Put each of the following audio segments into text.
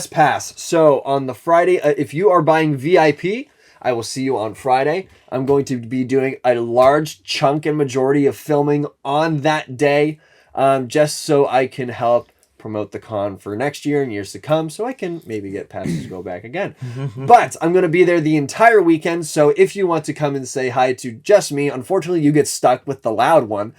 press pass. So on the Friday, if you are buying VIP, I will see you on Friday. I'm going to be doing a large chunk and majority of filming on that day, just so I can help promote the con for next year and years to come, so I can maybe get passes to go back again. But I'm going to be there the entire weekend, so if you want to come and say hi to just me, unfortunately you get stuck with the loud one.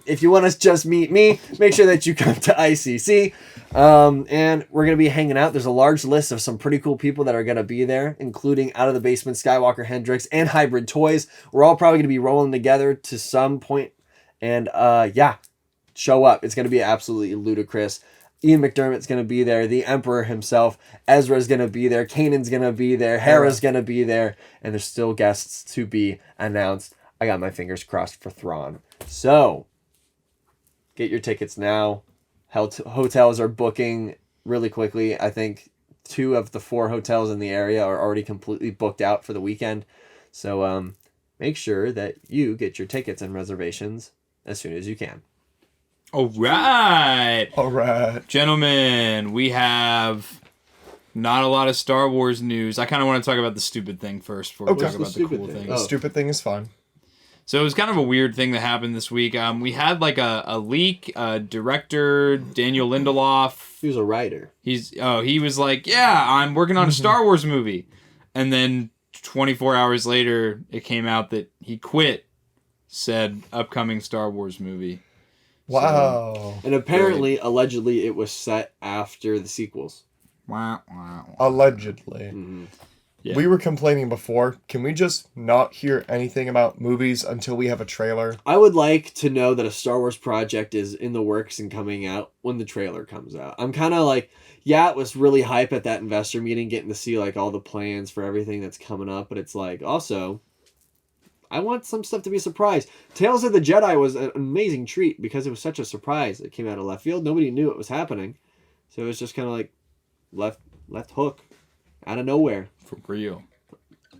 If you want to just meet me, make sure that you come to ICC. And we're going to be hanging out. There's a large list of some pretty cool people that are going to be there, including Out of the Basement, Skywalker Hendrix, and Hybrid Toys. We're all probably going to be rolling together to some point. And yeah, show up. It's going to be absolutely ludicrous. Ian McDermott's going to be there. The Emperor himself. Ezra's going to be there. Kanan's going to be there. Hera's going to be there. And there's still guests to be announced. I got my fingers crossed for Thrawn. So, get your tickets now. Hotels are booking really quickly. I think 2 of the 4 hotels in the area are already completely booked out for the weekend. So, make sure that you get your tickets and reservations as soon as you can. All right. Gentlemen, we have not a lot of Star Wars news. I kind of want to talk about the stupid thing first before we talk about the cool thing. The stupid thing is fine. So it was kind of a weird thing that happened this week. We had like a leak. Director Daniel Lindelof. He was a writer. He was like, yeah, I'm working on a Star Wars movie. And then 24 hours later, it came out that he quit said upcoming Star Wars movie. Wow. So, and apparently, allegedly, it was set after the sequels. Wow. Allegedly. Mm-hmm. Yeah. We were complaining before. Can we just not hear anything about movies until we have a trailer? I would like to know that a Star Wars project is in the works and coming out when the trailer comes out. I'm kind of like, yeah, it was really hype at that investor meeting, getting to see like all the plans for everything that's coming up. But it's like, also, I want some stuff to be a surprise. Tales of the Jedi was an amazing treat because it was such a surprise. It came out of left field. Nobody knew it was happening. So it was just kind of like left hook out of nowhere. For real.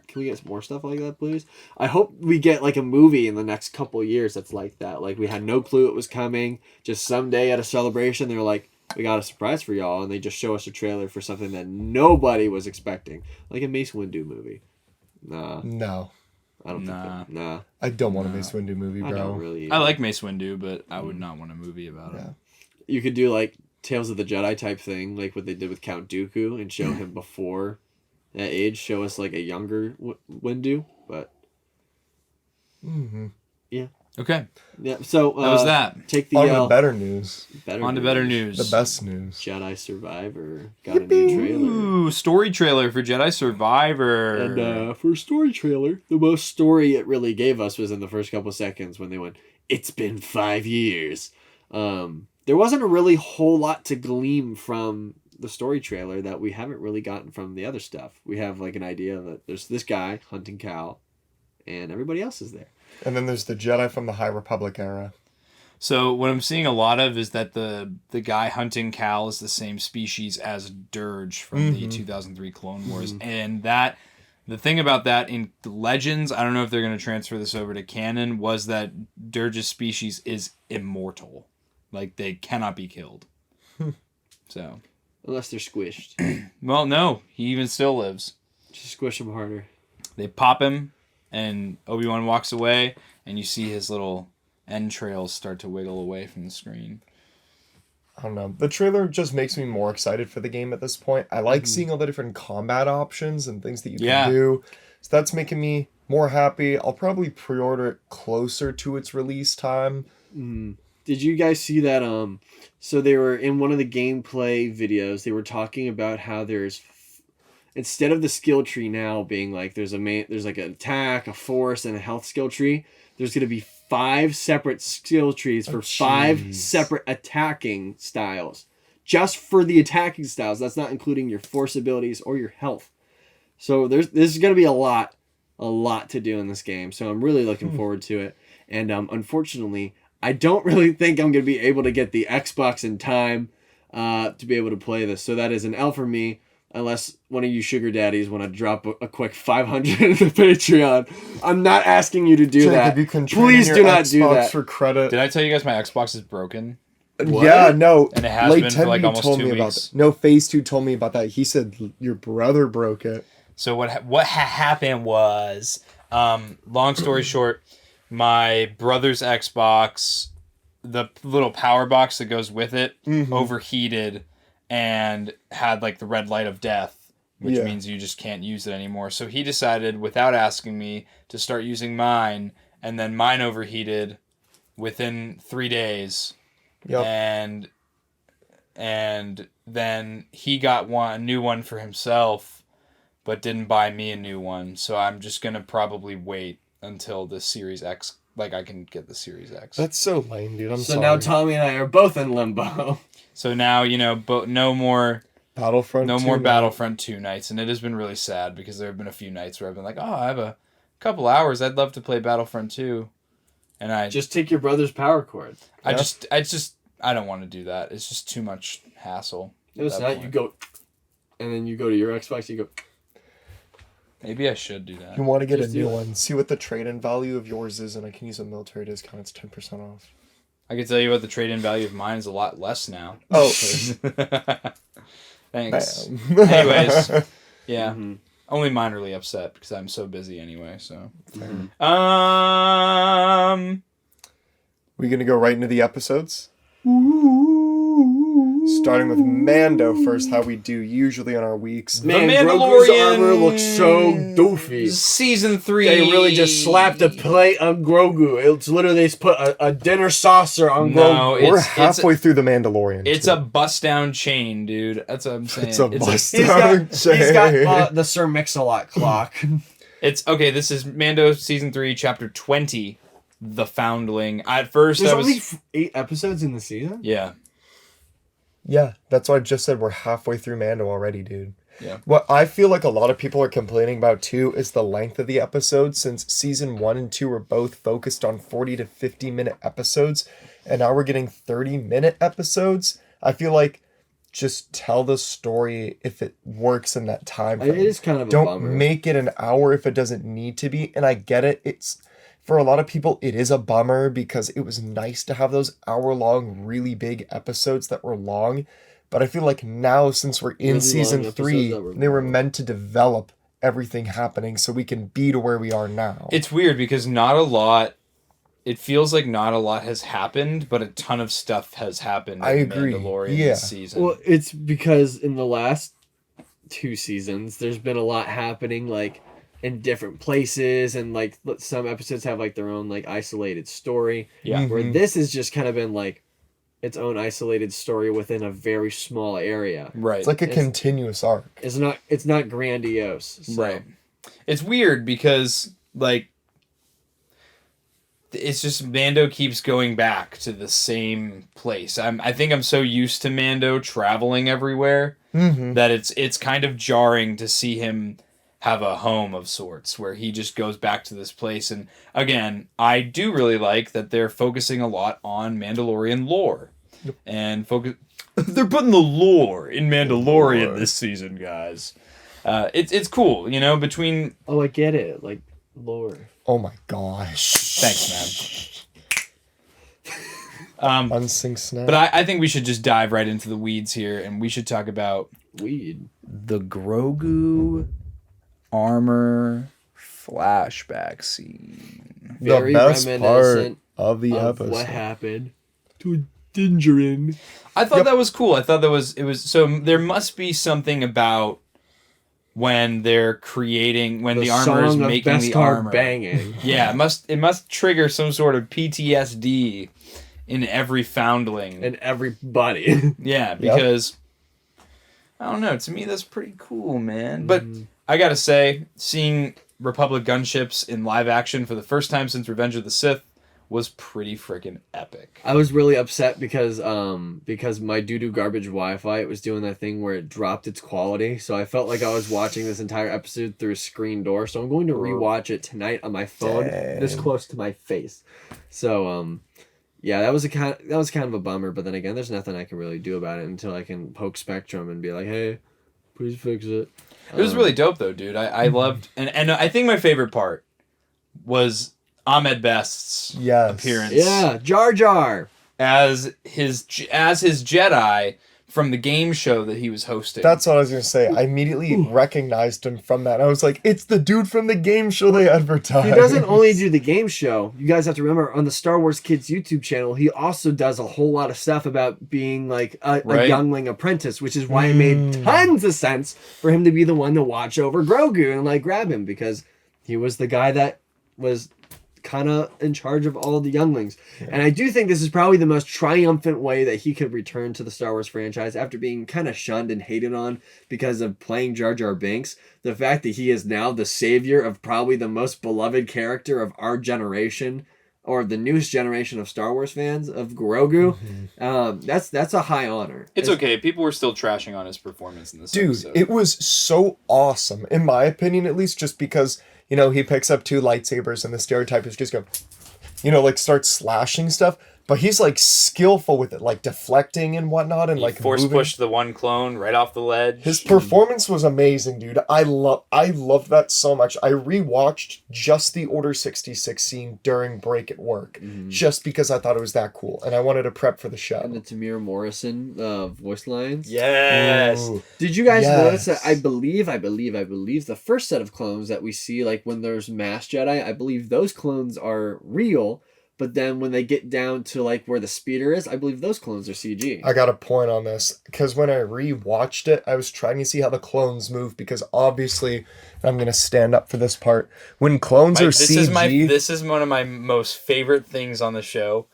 Can we get more stuff like that, please? I hope we get like a movie in the next couple of years that's like that. Like we had no clue it was coming. Just someday at a celebration, they were like, we got a surprise for y'all. And they just show us a trailer for something that nobody was expecting. Like a Mace Windu movie. Nah. No. I don't think nah. I don't want a Mace Windu movie, bro. I don't really either. I like Mace Windu, but I would not want a movie about it. You could do like Tales of the Jedi type thing, like what they did with Count Dooku, and show him before that age. Show us like a younger Windu, but yeah. Okay. Yeah. So that was that. Take the on to better news. On to better news. The best news. Jedi Survivor got a new trailer. Ooh, story trailer for Jedi Survivor. And for story trailer, the most story it really gave us was in the first couple seconds when they went, "It's been 5 years." There wasn't a really whole lot to glean from the story trailer that we haven't really gotten from the other stuff. We have like an idea that there's this guy hunting Cal, and everybody else is there. And then there's the Jedi from the High Republic era. So what I'm seeing a lot of is that the guy hunting Cal is the same species as Dirge from the 2003 Clone Wars. And that the thing about that in Legends, I don't know if they're going to transfer this over to canon, was that Dirge's species is immortal. Like, they cannot be killed. So. Unless they're squished. Well, no. He even still lives. Just squish him harder. They pop him, and Obi-Wan walks away, and you see his little entrails start to wiggle away from the screen. I don't know. The trailer just makes me more excited for the game at this point. I like seeing all the different combat options and things that you can do. So that's making me more happy. I'll probably pre-order it closer to its release time. Did you guys see that? So they were in one of the gameplay videos. They were talking about how there's instead of the skill tree now being like there's like an attack, a force, and a health skill tree. There's going to be 5 separate skill trees for 5 separate attacking styles. Just for the attacking styles. That's not including your force abilities or your health. So this is going to be a lot to do in this game. So I'm really looking forward to it. And unfortunately, I don't really think I'm going to be able to get the Xbox in time to be able to play this. So that is an L for me. Unless one of you sugar daddies want to drop a quick 500 in the Patreon. I'm not asking you to do that. You can Please do not do that. For credit. Did I tell you guys my Xbox is broken? What? Yeah, no. And it has been for like almost 2 weeks. No, Phase 2 told me about that. He said your brother broke it. So what happened was, long story short, my brother's Xbox, the little power box that goes with it overheated and had like the red light of death, which means you just can't use it anymore. So he decided, without asking me, to start using mine, and then mine overheated within 3 days. Yep. And then he got a new one for himself, but didn't buy me a new one. So I'm just gonna probably wait until the Series X. Like, I can get the Series X. That's so lame, dude. I'm so sorry. now Tommy and I are both in limbo. So now, no more Battlefront Battlefront 2 nights. And it has been really sad because there have been a few nights where I've been like, oh, I have a couple hours. I'd love to play Battlefront 2. And I just take your brother's power cord. I don't want to do that. It's just too much hassle. No, it's not. You go, and then you go to your Xbox, you go... Maybe I should do that. You want to get a new one. See what the trade-in value of yours is, and I can use a military discount. It's 10% off. I can tell you what the trade-in value of mine is a lot less now. Oh. Thanks. Bam. Anyways, yeah. Only minorly upset because I'm so busy anyway, so. We gonna go right into the episodes? Starting with Mando first, how we do usually on our weeks. Man, The Grogu's Mandalorian armor looks so doofy. Season 3. They really just slapped a plate on Grogu. It's literally they just put a dinner saucer on Grogu. We're halfway through the Mandalorian. It's a bust-down chain, dude. That's what I'm saying. It's a bust-down chain. He's got the Sir Mix-a-Lot clock. It's okay. This is Mando season 3, chapter 20, The Foundling. At first, There's I was only 8 episodes in the season. yeah. Yeah, that's why I just said we're halfway through Mando already, dude. Yeah. What I feel like a lot of people are complaining about too is the length of the episodes, since season 1 and 2 were both focused on 40 to 50 minute episodes, and now we're getting 30-minute episodes. I feel like just tell the story if it works in that time frame. It is kind of a Don't bummer. make it an hour if it doesn't need to be, and I get it. It's for a lot of people, it is a bummer because it was nice to have those hour-long, really big episodes that were long. But I feel like now, since we're in Really season long 3, episodes that were they were long. meant to develop everything happening so we can be to where we are now. It's weird because it feels like not a lot has happened, but a ton of stuff has happened I in agree. Mandalorian Yeah. this season. Well, it's because in the last 2 seasons, there's been a lot happening, like, in different places, and, like, some episodes have, like, their own, like, isolated story. Yeah. Where this has just kind of been, like, its own isolated story within a very small area. Right. It's like a continuous arc. It's not grandiose. So. Right. It's weird because, like, it's just Mando keeps going back to the same place. I think I'm so used to Mando traveling everywhere that it's kind of jarring to see him have a home of sorts where he just goes back to this place. And again, I do really like that they're focusing a lot on Mandalorian lore and they're putting the lore in Mandalorian this season, guys. It's cool, between. Oh, I get it. Like, lore. Oh my gosh. Thanks, man. Unsync snap. But I think we should just dive right into the weeds here, and we should talk about Weed. the Grogu armor flashback scene. Very the best part reminiscent of the of episode. what happened to Dingerin. I thought that was cool. I thought it was so there must be something about when they're creating the armor is making the armor banging. Yeah, it must trigger some sort of PTSD in every foundling. And everybody. Yeah, because I don't know, to me that's pretty cool, man. But I gotta say, seeing Republic gunships in live action for the first time since Revenge of the Sith was pretty freaking epic. I was really upset because my doo-doo garbage Wi-Fi, it was doing that thing where it dropped its quality. So I felt like I was watching this entire episode through a screen door. So I'm going to rewatch it tonight on my phone, this close to my face. So yeah, that was kind of a bummer. But then again, there's nothing I can really do about it until I can poke Spectrum and be like, hey, please fix it. It was really dope though, dude. I loved and I think my favorite part was Ahmed Best's appearance. Yeah, Jar Jar as his Jedi, from the game show that he was hosting. That's what I was going to say. I immediately recognized him from that. I was like, it's the dude from the game show they advertised. He doesn't only do the game show. You guys have to remember, on the Star Wars Kids YouTube channel, he also does a whole lot of stuff about being like a youngling apprentice, which is why it made tons of sense for him to be the one to watch over Grogu and like grab him, because he was the guy that was kind of in charge of all the younglings. And I do think this is probably the most triumphant way that he could return to the Star Wars franchise after being kind of shunned and hated on because of playing Jar Jar Binks. The fact that he is now the savior of probably the most beloved character of our generation, or the newest generation of Star Wars fans, of Grogu. That's a high honor. It's okay. People were still trashing on his performance in this episode. Dude, it was so awesome, in my opinion at least, just because, you know, he picks up 2 lightsabers and the stereotype is just go, you know, like starts slashing stuff. But he's like skillful with it, like deflecting and whatnot, and he like force moving. pushed the one clone right off the ledge. His performance was amazing, dude. I love that so much. I rewatched just the Order 66 scene during break at work, just because I thought it was that cool, and I wanted to prep for the show. And the Tamir Morrison voice lines. Yes. Ooh. Did you guys notice that? I believe the first set of clones that we see, like when there's Mass Jedi, I believe those clones are real. But then when they get down to like where the speeder is, I believe those clones are CG. I got a point on this, because when I rewatched it, I was trying to see how the clones move, because obviously, I'm going to stand up for this part, when clones are CG... This is one of my most favorite things on the show.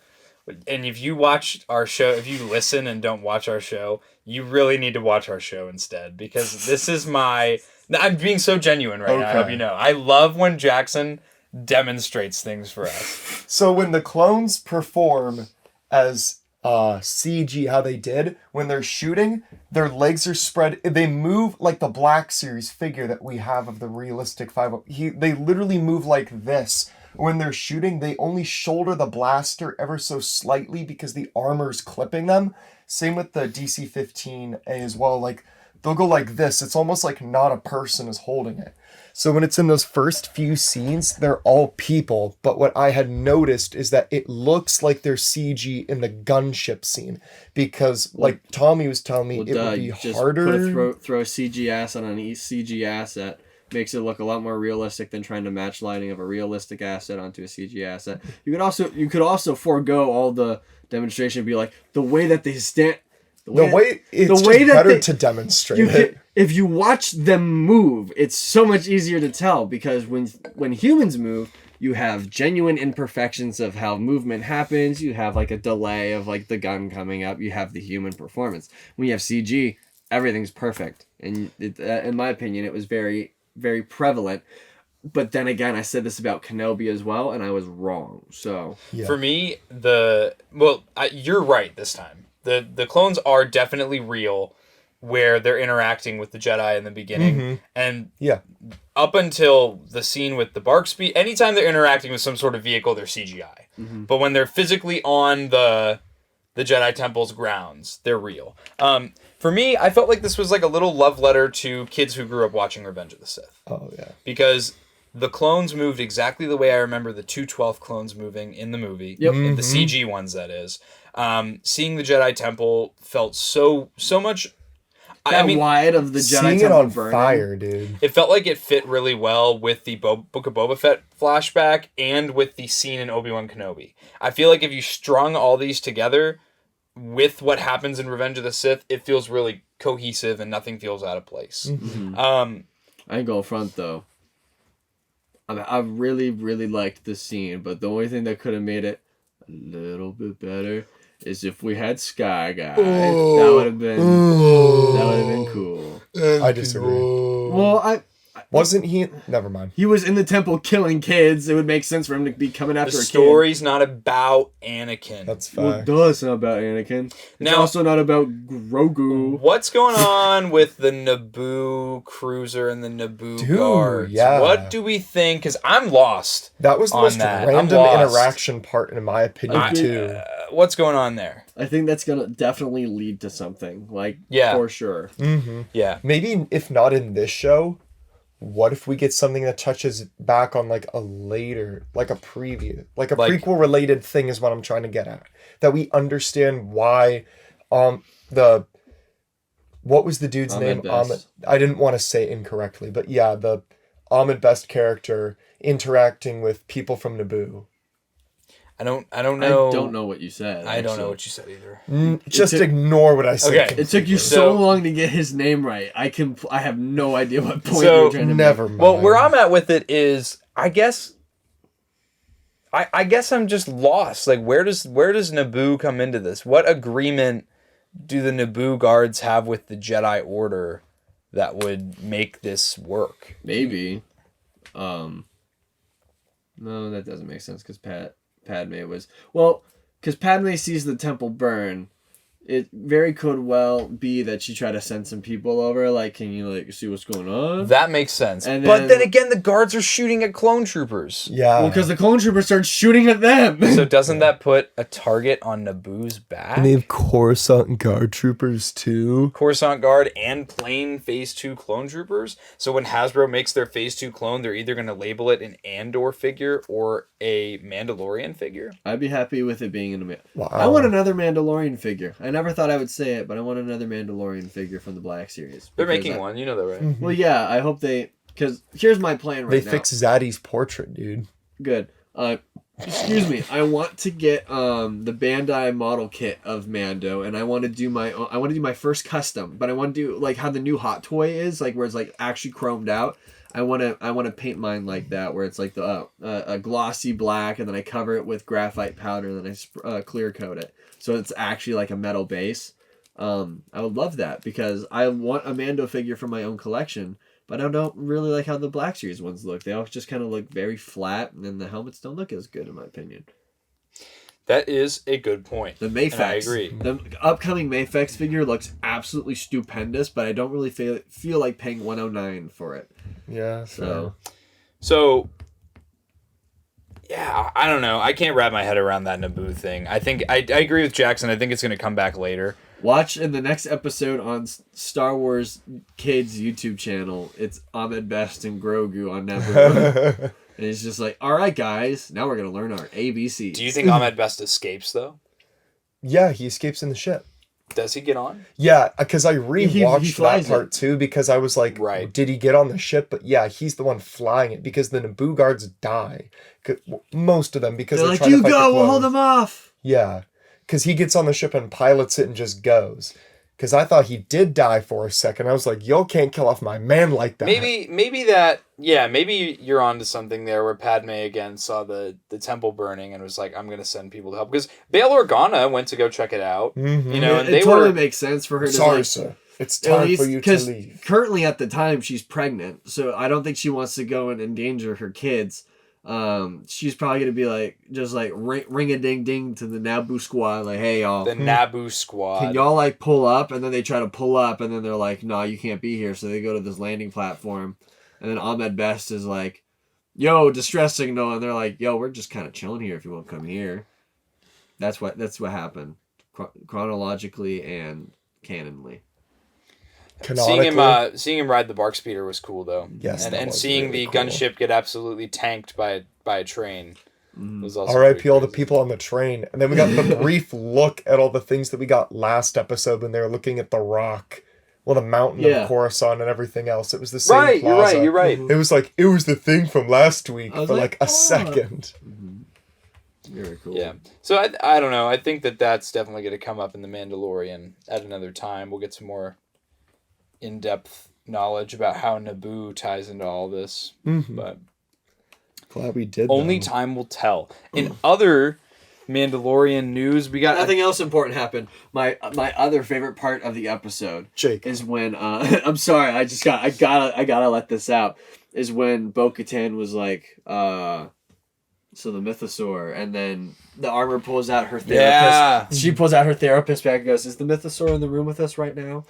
And if you watch our show, if you listen and don't watch our show, you really need to watch our show instead, because this is my... I'm being so genuine right now, I hope you know. I love when Jackson demonstrates things for us. So when the clones perform as CG, how they did, when they're shooting, their legs are spread. They move like the Black Series figure that we have of the realistic 5. They literally move like this. When they're shooting, they only shoulder the blaster ever so slightly because the armor's clipping them. Same with the DC-15 as well. Like, they'll go like this. It's almost like not a person is holding it. So when it's in those first few scenes, they're all people. But what I had noticed is that it looks like they're CG in the gunship scene. Because, like Tommy was telling me, it would be harder. Throw a CG asset on an CG asset. Makes it look a lot more realistic than trying to match lighting of a realistic asset onto a CG asset. You could also forego all the demonstration and be like, the way that they stand... It's better to demonstrate it. If you watch them move, it's so much easier to tell, because when humans move, you have genuine imperfections of how movement happens. You have like a delay of like the gun coming up. You have the human performance. When you have CG, everything's perfect. And in my opinion, it was very, very prevalent. But then again, I said this about Kenobi as well, and I was wrong. So for me, you're right this time. The clones are definitely real, where they're interacting with the Jedi in the beginning. And up until the scene with the Bark Speed, anytime they're interacting with some sort of vehicle, they're CGI. But when they're physically on the Jedi Temple's grounds, they're real. For me, I felt like this was like a little love letter to kids who grew up watching Revenge of the Sith. Oh, yeah. Because the clones moved exactly the way I remember the 2/12 clones moving in the movie. Yep. The CG ones, that is. Seeing the Jedi Temple felt so much... wide of the Jedi seeing Temple it on burning. fire, dude. It felt like it fit really well with the Book of Boba Fett flashback and with the scene in Obi-Wan Kenobi. I feel like if you strung all these together with what happens in Revenge of the Sith, it feels really cohesive and nothing feels out of place. I ain't go front though. I really, really liked the scene, but the only thing that could have made it a little bit better is if we had Sky Guy. That would have been cool. I disagree. Well, Wasn't he? Never mind. He was in the temple killing kids. It would make sense for him to be coming after a kid. The story's not about Anakin. That's fine. Well, it's not about Anakin. It's also not about Grogu. What's going on with the Naboo cruiser and the Naboo guards? Yeah. What do we think? Because I'm lost. That was the most random interaction part, in my opinion, too. What's going on there? I think that's going to definitely lead to something. For sure. Yeah. Maybe, if not in this show, what if we get something that touches back on like a later, like a preview, like a prequel related thing is what I'm trying to get at. That we understand why the what was the dude's name? Best. I didn't want to say it incorrectly, but yeah, the Ahmed Best character interacting with people from Naboo. I don't know. I don't know what you said. I don't know what you said either. Just ignore what I said. Okay. It took you so long to get his name right. I have no idea what point you're trying to never make. mind. Well, where I'm at with it is, I guess I'm just lost. Like, where does Naboo come into this? What agreement do the Naboo guards have with the Jedi Order that would make this work? Maybe. No, that doesn't make sense because Padme was... Well, because Padme sees the temple burn. It very could well be that she tried to send some people over, like, can you, like, see what's going on? That makes sense. And but then again, the guards are shooting at clone troopers. Yeah. Well, because the clone troopers started shooting at them. So doesn't that put a target on Naboo's back? And they have Coruscant guard troopers too. Coruscant Guard and plain Phase 2 clone troopers. So when Hasbro makes their Phase 2 clone, they're either going to label it an Andor figure or a Mandalorian figure. I'd be happy with it being in a... Wow. I want another Mandalorian figure. I never thought I would say it, but I want another Mandalorian figure from the Black Series. They're making one, you know that, right? Well, yeah, I hope they... Because here's my plan They now. fix Zaddy's portrait, dude. Good. Excuse me. I want to get the Bandai model kit of Mando, and I want to do my first custom, but I want to do like how the new Hot Toy is, like where it's like actually chromed out. I want to paint mine like that, where it's like the a glossy black, and then I cover it with graphite powder, and then I clear coat it, so it's actually like a metal base. I would love that because I want a Mando figure for my own collection. But I don't really like how the Black Series ones look. They all just kind of look very flat, and then the helmets don't look as good, in my opinion. That is a good point. The Mayfex. I agree. The upcoming Mayfex figure looks absolutely stupendous, but I don't really feel like paying $109 for it. Yeah. So, yeah, I don't know. I can't wrap my head around that Naboo thing. I think I agree with Jackson. I think it's going to come back later. Watch in the next episode on Star Wars Kids YouTube channel. It's Ahmed Best and Grogu on Naboo. And it's just like, all right, guys, now we're going to learn our ABCs. Do you think Ahmed Best escapes, though? Yeah, he escapes in the ship. Does he get on? Yeah, because I rewatched that part too, because I was like, right. Did he get on the ship? But yeah, he's the one flying it, because the Naboo guards die. Most of them, because they're they're like, trying you to fight go, the we'll hold clones. them off. Yeah, because he gets on the ship and pilots it and just goes. Because I thought he did die for a second. I was like, y'all can't kill off my man like that. Maybe you're onto something there where Padme again saw the temple burning and was like, I'm going to send people to help. Because Bail Organa went to go check it out. Mm-hmm. You know, and it totally makes sense for her to Sorry, like, sir. It's time for you to leave. Currently at the time, she's pregnant. So I don't think she wants to go and endanger her kids. She's probably gonna be like, just like ring a ding ding to the Naboo squad, like, hey y'all, the Naboo squad, can y'all like pull up? And then they try to pull up, and then they're like, no, you can't be here. So they go to this landing platform, and then Ahmed Best is like, yo, distress signal, and they're like, yo, we're just kind of chilling here if you won't come here. That's what happened, chronologically and canonly. Seeing him ride the bark speeder was cool though. Yes, and seeing really the cool. gunship get absolutely tanked by a train was also R.I.P. all the people on the train. And then we got the brief look at all the things that we got last episode when they were looking at the rock, well, the mountain of Coruscant and everything else. It was the same right. plaza. You're right. It was like it was the thing from last week for like a second. Very cool. Yeah. So I don't know. I think that's definitely going to come up in the Mandalorian at another time. We'll get some more in-depth knowledge about how Naboo ties into all this, but glad we did. Only time will tell. In other Mandalorian news, we got nothing else important happened. My other favorite part of the episode, Jake, is when I'm sorry, I gotta let this out. Is when Bo-Katan was like, so the mythosaur, and then the armor pulls out her therapist. Yeah. She pulls out her therapist bag and goes, is the mythosaur in the room with us right now?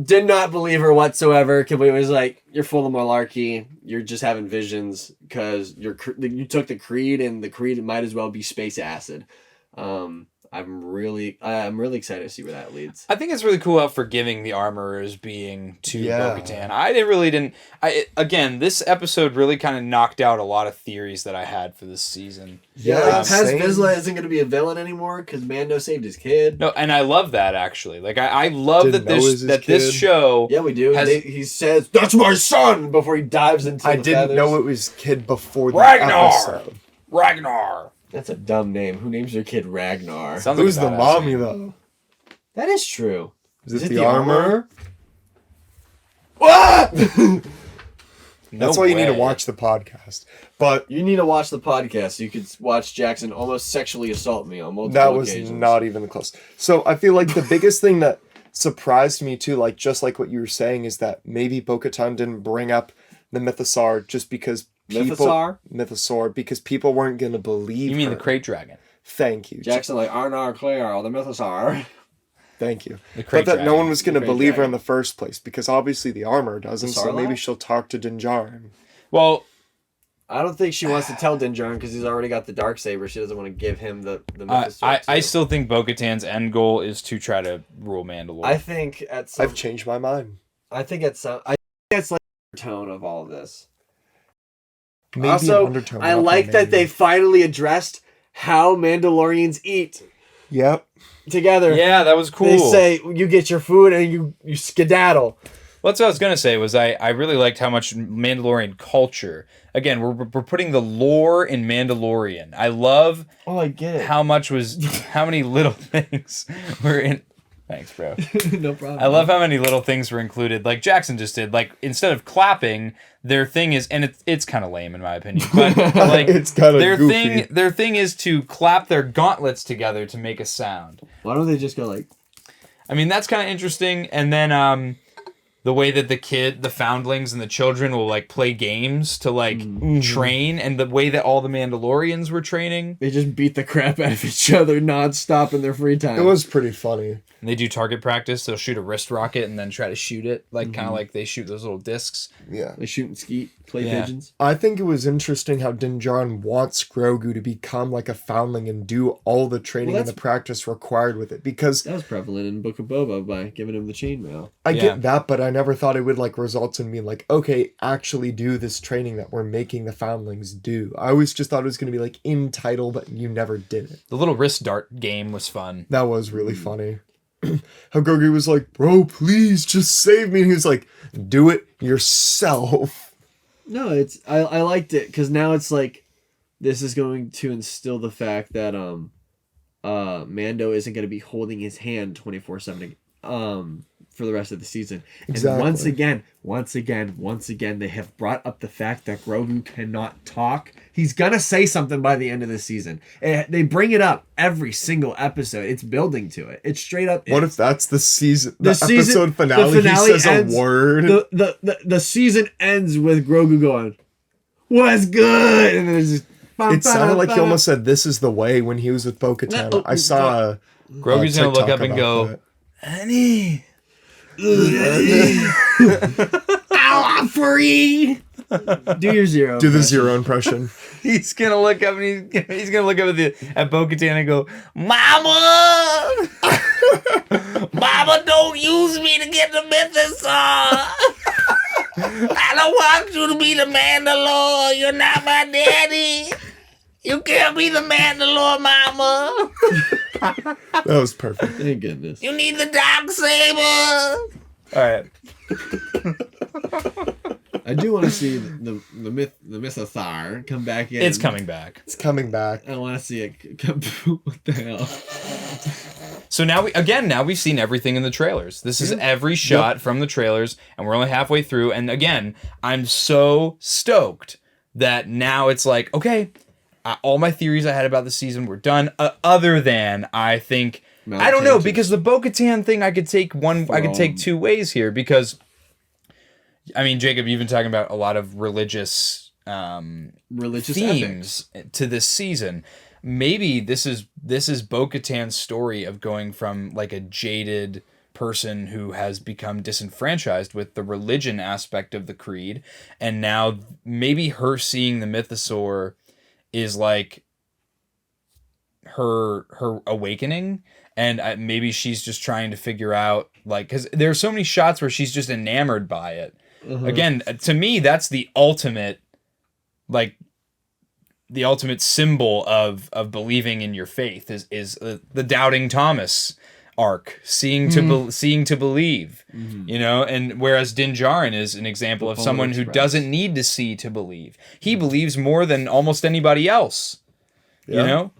Did not believe her whatsoever. Completely was like, you're full of malarkey. You're just having visions because you took the Creed, and the Creed might as well be space acid. I I'm really excited to see where that leads. I think it's really cool how forgiving the armor is being to Yeah. Bo-Katan. Again, this episode really kind of knocked out a lot of theories that I had for this season. Yeah, Paz same. Vizsla isn't going to be a villain anymore because Mando saved his kid. No, and I love that actually. Like I love Didn't know it was his this kid. show. Yeah, we do. Has- He says, "That's my son!" before he dives into I the didn't feathers. know it was kid before the Ragnar! episode. Ragnar. That's a dumb name. Who names your kid Ragnar? Sounds Who's like a the badass mommy name. though? That is true. Is it the armor? Ah! That's why you need to way. watch the podcast. But You need to watch the podcast so you could watch Jackson almost sexually assault me on multiple that was occasions. not even close. So I feel like the biggest thing that surprised me too, like just like what you were saying, is that maybe Bo-Katan didn't bring up the Mythosaur just because Mythosaur, because people weren't going to believe You mean her. the crate dragon? Thank you. Jackson like Arnar Claire, the Mythosaur. Thank you. The But crate that dragon. no one was going to Crate believe her dragon. in the first place because obviously the armor doesn't. So Sarlacc? maybe she'll talk to Dinjarin. Well, I don't think she wants to tell Dinjarin because he's already got the Darksaber. She doesn't want to give him the Mythosaur. I too. still think Bo-Katan's end goal is to try to rule Mandalore. I think at some, I've changed my mind. I think it's like the tone of all of this. Maybe Also, an undertone. I not like the that main. they finally addressed how Mandalorians eat Yep. together. yeah, that was cool. They say you get your food and you skedaddle. Well, that's what I was gonna say. Was I really liked how much Mandalorian culture. Again, we're putting the lore in Mandalorian. I love Oh, I get it. how many little things were in. Thanks, bro. No problem. I love how many little things were included. Like Jackson just did. Like instead of clapping, their thing is, and it's kind of lame in my opinion, but like It's kinda their goofy. their thing is to clap their gauntlets together to make a sound. Why don't they just go like? I mean, that's kind of interesting. And then the way that the foundlings and the children will like play games to like train, and the way that all the Mandalorians were training. They just beat the crap out of each other nonstop in their free time. It was pretty funny. And they do target practice. They'll shoot a wrist rocket and then try to shoot it, like kind of like they shoot those little discs. Yeah. They shoot and skeet, play Yeah. pigeons. I think it was interesting how Din Djarin wants Grogu to become like a foundling and do all the training Well, and the practice required with it. Because That was prevalent in Book of Boba by giving him the chainmail. I Yeah. get that, but I never thought it would like result in being like, okay, actually do this training that we're making the foundlings do. I always just thought it was going to be like in title, but you never did it. The little wrist dart game was fun. That was really funny. How Grogu was like, bro, please just save me. And he was like, do it yourself. No, I liked it because now it's like this is going to instill the fact that Mando isn't going to be holding his hand 24/7 for the rest of the season. Exactly. And once again they have brought up the fact that Grogu cannot talk. He's gonna say something by the end of the season. And they bring it up every single episode. It's building to it. It's straight up. What if that's the season, The the season- episode finale, the finale he says ends- a word? the season ends with Grogu going, "What's good?" And then it's just. It sounded like he almost said, "This is the way" when he was with Bo-Katan. No, I saw a Grogu's gonna look TikTok up and about go, that. "Honey, "Ow, I'm free." Do your zero. Do the impression. zero impression. He's gonna look up and he's gonna look up at Bo-Katan and go, "Mama, Mama, don't use me to get the Mythosaur. I don't want you to be the Mandalore. You're not my daddy. You can't be the Mandalore, Mama. That was perfect. Thank goodness. You need the Darksaber." All right. I do want to see the Mythosaur come back in. It's coming back. It's coming back. I want to see it come. What the hell? So now we've seen everything in the trailers. This is every shot from the trailers, and we're only halfway through. And again, I'm so stoked that now it's like, okay, all my theories I had about the season were done. Other than I think I don't know, because the Bo-Katan thing I could take two ways here, because I mean, Jacob, you've been talking about a lot of religious themes to this season. Maybe this is Bo-Katan's story of going from like a jaded person who has become disenfranchised with the religion aspect of the creed, and now maybe her seeing the Mythosaur is like her awakening, and maybe she's just trying to figure out, like, because there are so many shots where she's just enamored by it. Again, to me, that's the ultimate, like, the ultimate symbol of believing in your faith is the doubting Thomas arc, seeing to believe, you know. And whereas Din Djarin is an example of someone who doesn't need to see to believe. He believes more than almost anybody else, you know.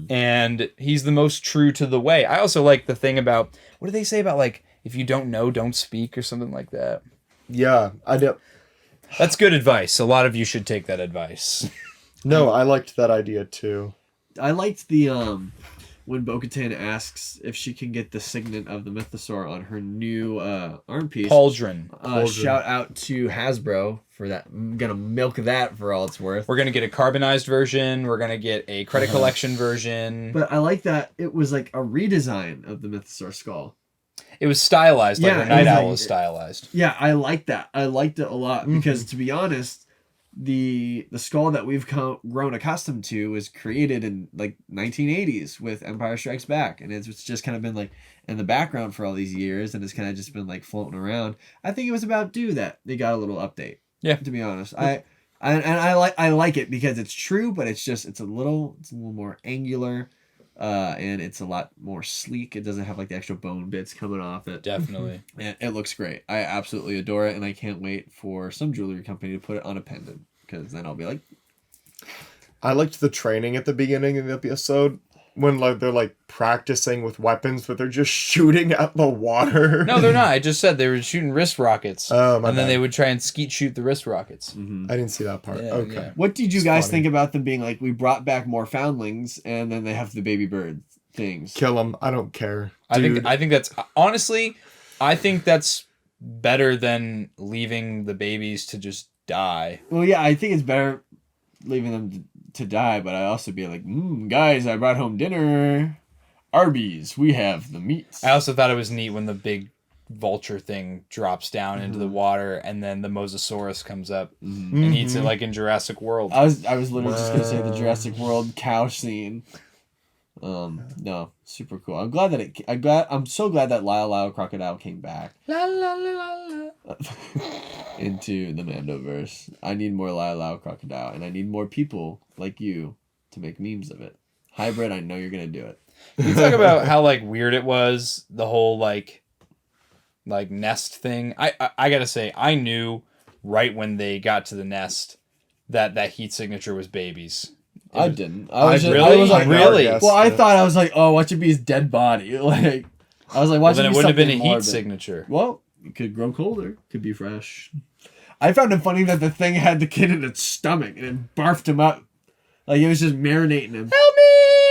And he's the most true to the way. I also like the thing about, what do they say about, like, if you don't know, don't speak, or something like that. Yeah, I know. That's good advice. A lot of you should take that advice. No, I liked that idea too. I liked the when Bo-Katan asks if she can get the signet of the Mythosaur on her new arm piece. Pauldron. Shout out to Hasbro for that. I'm gonna milk that for all it's worth. We're gonna get a carbonized version. We're gonna get a credit collection version. But I like that it was like a redesign of the Mythosaur skull. It was stylized, like her Night Owl like, was stylized. Yeah, I like that. I liked it a lot because, to be honest, the skull that we've grown accustomed to was created in like 1980s with Empire Strikes Back, and it's just kind of been like in the background for all these years, and it's kind of just been like floating around. I think it was about due that they got a little update. Yeah, to be honest, I like it because it's true, but it's a little more angular. And it's a lot more sleek. It doesn't have like the extra bone bits coming off it. Definitely. And it looks great. I absolutely adore it, and I can't wait for some jewelry company to put it on a pendant, because then I'll be like... I liked the training at the beginning of the episode when like they're like practicing with weapons, but they're just shooting at the water. No, they're not. I just said they were shooting wrist rockets. Oh, my and then bad. they would try and skeet shoot the wrist rockets. I didn't see that part. Yeah, okay. yeah. What did you guys think about them being like, we brought back more foundlings, and then they have the baby bird things? Kill them. I don't care. I think that's, honestly, I think that's better than leaving the babies to just die. Well, yeah, I think it's better leaving them to die, but I also be like, guys, I brought home dinner. Arby's, we have the meats. I also thought it was neat when the big vulture thing drops down into the water, and then the Mosasaurus comes up and eats it like in Jurassic World. I was literally just gonna say the Jurassic World cow scene. No, super cool. I'm glad that I'm so glad that Lyle Crocodile came back. La la la la la. Into the Mandoverse. I need more Lyle Crocodile, and I need more people like you to make memes of it. Hybrid, I know you're gonna do it. Can you talk about how like weird it was, the whole like nest thing? I gotta say, I knew right when they got to the nest that heat signature was babies. I didn't. Really? Well, I thought, I was like, oh, watch it be his dead body. Like, I was like, watch it be something. Then it wouldn't have been a heat morbid. signature. Well, it could grow colder. Could be fresh. I found it funny that the thing had the kid in its stomach and it barfed him up. Like, it was just marinating him. Help me!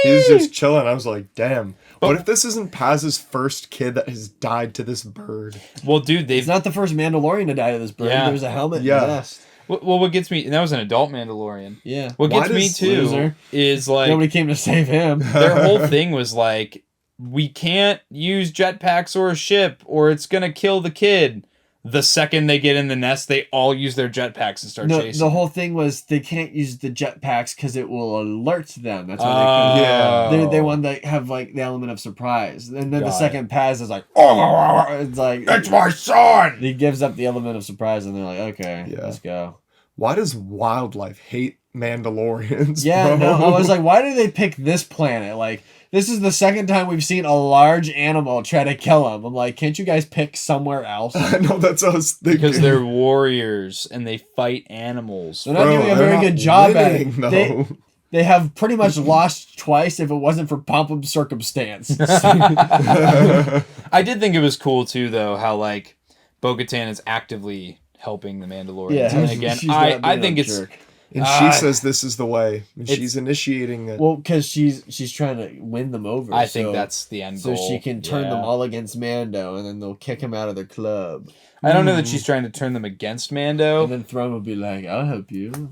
He was just chilling. I was like, damn. What if this isn't Paz's first kid that has died to this bird? Well, dude, It's not the first Mandalorian to die to this bird. Yeah. There's a helmet in Yeah. the nest. Well, what gets me, and that was an adult Mandalorian. Yeah. What Why gets me does too loser- is like Nobody came to save him. their whole thing was like, we can't use jetpacks or a ship or it's gonna kill the kid. The second they get in the nest, they all use their jetpacks and start No, chasing. the whole thing was they can't use the jetpacks because it will alert them. That's why they couldn't. Yeah. They want to have like the element of surprise, and then the Got second Paz is like, oh, it's like That's my son! he gives up the element of surprise, and they're like, okay, Yeah. let's go. Why does wildlife hate Mandalorians? Yeah, bro? no, I was like, why did they pick this planet? Like, this is the second time we've seen a large animal try to kill him. I'm like, can't you guys pick somewhere else? I know, that's what I was thinking. because they're warriors and they fight animals. They're not Bro, doing a they're very not good job winning, at it. though. They have pretty much lost twice if it wasn't for pomp and circumstance. I did think it was cool too, though, how like Bo-Katan is actively helping the Mandalorians. Yeah, and again, she's not I being think a it's jerk. And she says this is the way. And it's- she's initiating it. Well, because she's trying to win them over. I think that's the end so goal. she can turn Yeah. them all against Mando, and then they'll kick him out of their club. I don't know that she's trying to turn them against Mando. And then Throne will be like, "I'll help you,"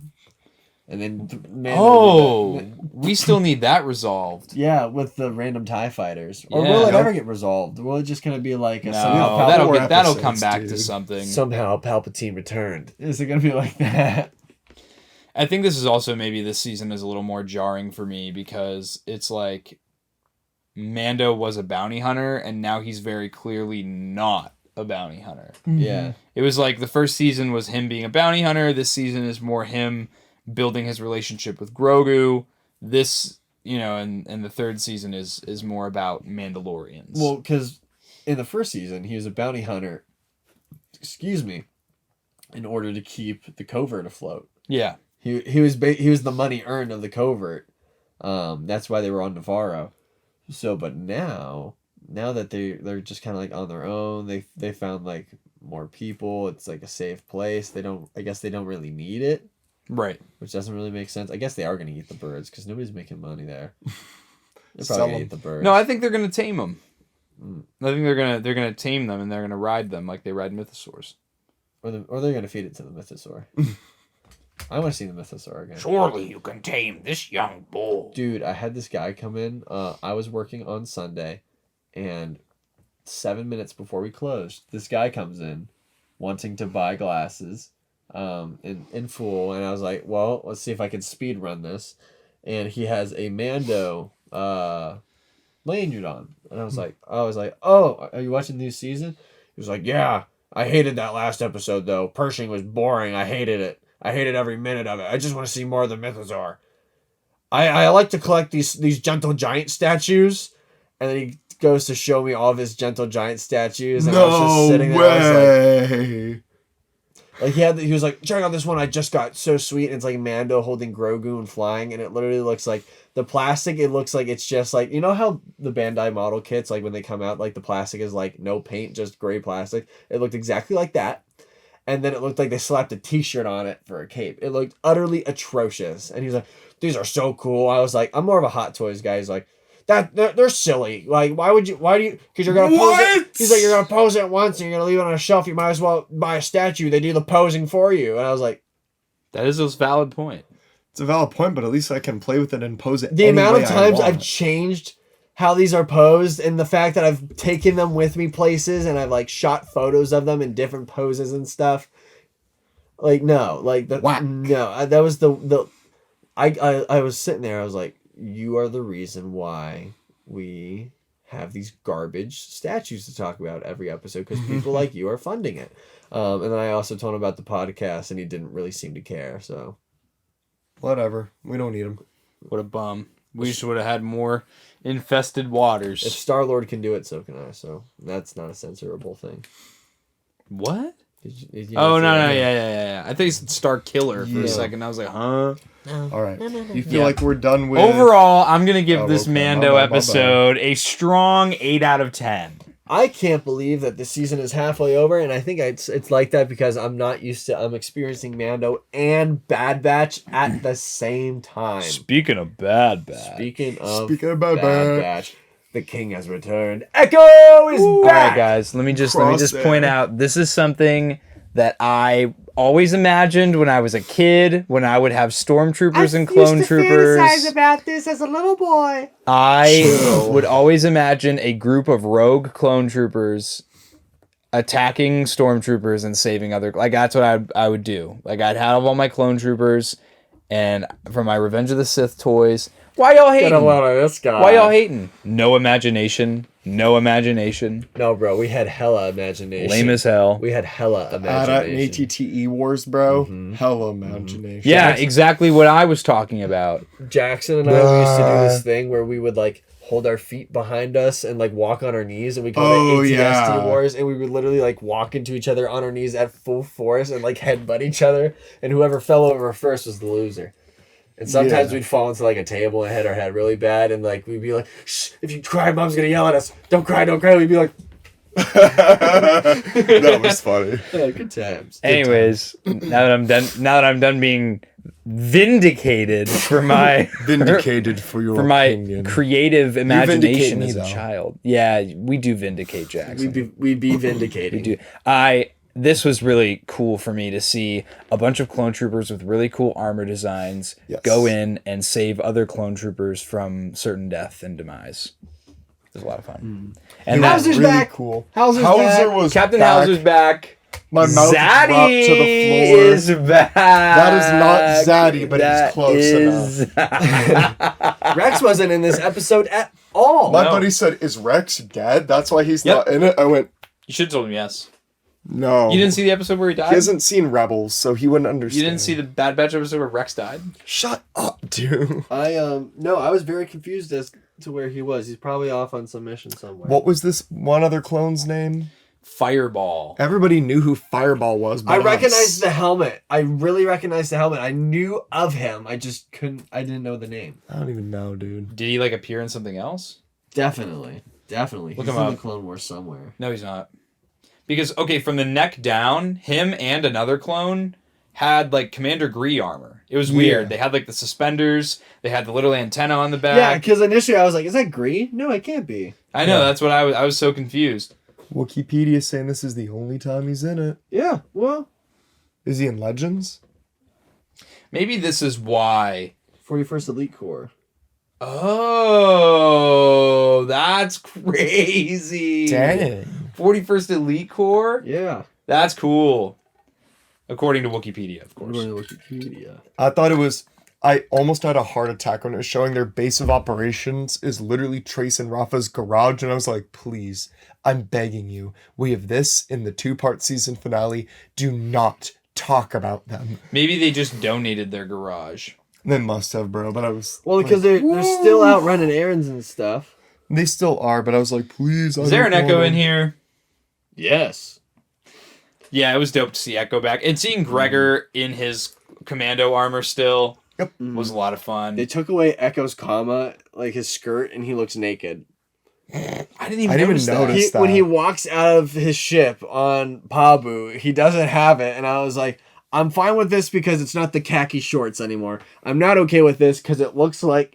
and then Mando will be like, We still need that resolved. yeah, with the random TIE fighters. Or Yeah. will it ever get resolved? Will it just gonna be like a No, somehow that'll Four that'll come episodes, back to dude. something. somehow Palpatine returned? Is it gonna be like that? I think this is also maybe this season is a little more jarring for me because it's like Mando was a bounty hunter and now he's very clearly not a bounty hunter. Yeah. It was like the first season was him being a bounty hunter. This season is more him building his relationship with Grogu. This, and the third season is more about Mandalorians. Well, because in the first season, he was a bounty hunter, in order to keep the covert afloat. Yeah. He was the money earned of the covert. That's why they were on Navarro. So, but now that they're just kind of like on their own, they found like more people. It's like a safe place. I guess they don't really need it. Right. Which doesn't really make sense. I guess they are going to eat the birds because nobody's making money there. They're probably going to eat the birds. No, I think they're going to tame them. I think they're gonna tame them and they're gonna ride them like they ride mythosaurs. Or they're going to feed it to the mythosaur. I want to see the mythosaur again. Surely you can tame this young bull. Dude, I had this guy come in. I was working on Sunday, and 7 minutes before we closed, this guy comes in wanting to buy glasses in full. And I was like, well, let's see if I can speed run this. And he has a Mando lanyard on. And I was like, oh, are you watching the new season? He was like, yeah. I hated that last episode, though. Pershing was boring. I hated it. I hated every minute of it. I just want to see more of the Mythosaur. I like to collect these gentle giant statues. And then he goes to show me all of his gentle giant statues. And I was just sitting there. I was he was like, check out this one I just got. So sweet. And it's like Mando holding Grogu and flying. And it literally looks like the plastic. It looks like it's just like, you know how the Bandai model kits, like when they come out, like the plastic is like no paint, just gray plastic. It looked exactly like that. And then it looked like they slapped a t-shirt on it for a cape. It looked utterly atrocious. And he's like, these are so cool. I was like, I'm more of a Hot Toys guy. He's like, they're silly. Like, why do you, because you're going to pose it. He's like, you're going to pose it once and you're going to leave it on a shelf. You might as well buy a statue. They do the posing for you. And I was like, that is a valid point. It's a valid point, but at least I can play with it and pose it. The amount of times I've changed how these are posed and the fact that I've taken them with me places and I've like shot photos of them in different poses and stuff. Like, no, like that was I was sitting there. I was like, you are the reason why we have these garbage statues to talk about every episode because people like you are funding it. And then I also told him about the podcast and he didn't really seem to care. So whatever. We don't need them. What a bum. We just would have had more infested waters. If Star-Lord can do it, so can I. So that's not a censorable thing. What? Did you no, yeah. I think it's Star Killer for a second. I was like, huh? No. All right. You feel like we're done with... Overall, I'm going to give this Mando episode a strong 8 out of 10. I can't believe that this season is halfway over, and I think it's like that because I'm experiencing Mando and Bad Batch at the same time. Speaking of Bad Batch. Speaking of Bad Batch, the king has returned. Echo is back! All right, guys, let me just point out, this is something that I always imagined when I was a kid, when I would have stormtroopers and clone troopers. I used to fantasize about this as a little boy. I would always imagine a group of rogue clone troopers attacking stormtroopers and saving other... Like, that's what I would do. Like, I'd have all my clone troopers, and from my Revenge of the Sith toys... Why y'all hating? Get a load of this guy. Why y'all hating? No imagination. No imagination. No, bro. We had hella imagination. Lame as hell. We had hella imagination. ATTE Wars, bro. Hella imagination. Yeah, exactly what I was talking about. Jackson and I used to do this thing where we would like hold our feet behind us and like walk on our knees, and we call it ATST Wars, and we would literally like walk into each other on our knees at full force and like headbutt each other, and whoever fell over first was the loser. And sometimes we'd fall into like a table and hit our head really bad, and like we'd be like, "Shh! If you cry, Mom's gonna yell at us. Don't cry, don't cry." We'd be like, that was funny. Yeah, good times. Anyways, now that I'm done being vindicated for my opinion. creative imagination as a child. Yeah, we do vindicate Jackson. We'd be vindicated. We do. This was really cool for me to see a bunch of clone troopers with really cool armor designs go in and save other clone troopers from certain death and demise. It was a lot of fun. And Hauser's really back. Cool. Hauser was Captain back. Hauser's back. My mouth Zaddy dropped to the floor. is back. That is not Zaddy, but it's close enough. Rex wasn't in this episode at all. My buddy said, "Is Rex dead? That's why he's not in it." I went, You should have told him yes. "No." You didn't see the episode where he died? He hasn't seen Rebels, so he wouldn't understand. You didn't see the Bad Batch episode where Rex died? Shut up, dude. No, I was very confused as to where he was. He's probably off on some mission somewhere. What was this one other clone's name? Fireball. Everybody knew who Fireball was, but I recognized the helmet. I really recognized the helmet. I knew of him. I just couldn't. I didn't know the name. I don't even know, dude. Did he like appear in something else? Definitely. He's him in up. the Clone Wars somewhere. No, he's not. Because, okay, from the neck down, him and another clone had like Commander Gree armor. It was weird. They had like the suspenders. They had the little antenna on the back. Yeah, because initially I was like, "Is that Gree? No, it can't be." I know. That's what I was so confused. Wikipedia saying this is the only time he's in it. Yeah. Well, Is he in Legends? Maybe this is why. 41st Elite Corps. Oh, that's crazy. Dang. 41st Elite Corps? Yeah. That's cool. According to Wikipedia, of course. According to Wikipedia. I thought it was... I almost had a heart attack when it was showing their base of operations is literally Trace and Rafa's garage, and I was like, please, I'm begging you. We have this in the 2-part season finale. Do not talk about them. Maybe they just donated their garage. They must have, bro, but I was... Well, because they're still out running errands and stuff. They still are, but I was like, please. Is there an Echo in here? Yes. Yeah, it was dope to see Echo back. And seeing Gregor in his commando armor still was a lot of fun. They took away Echo's comma, like his skirt, and he looks naked. I didn't even notice that. When he walks out of his ship on Pabu, he doesn't have it, and I was like, I'm fine with this because it's not the khaki shorts anymore. I'm not okay with this because it looks like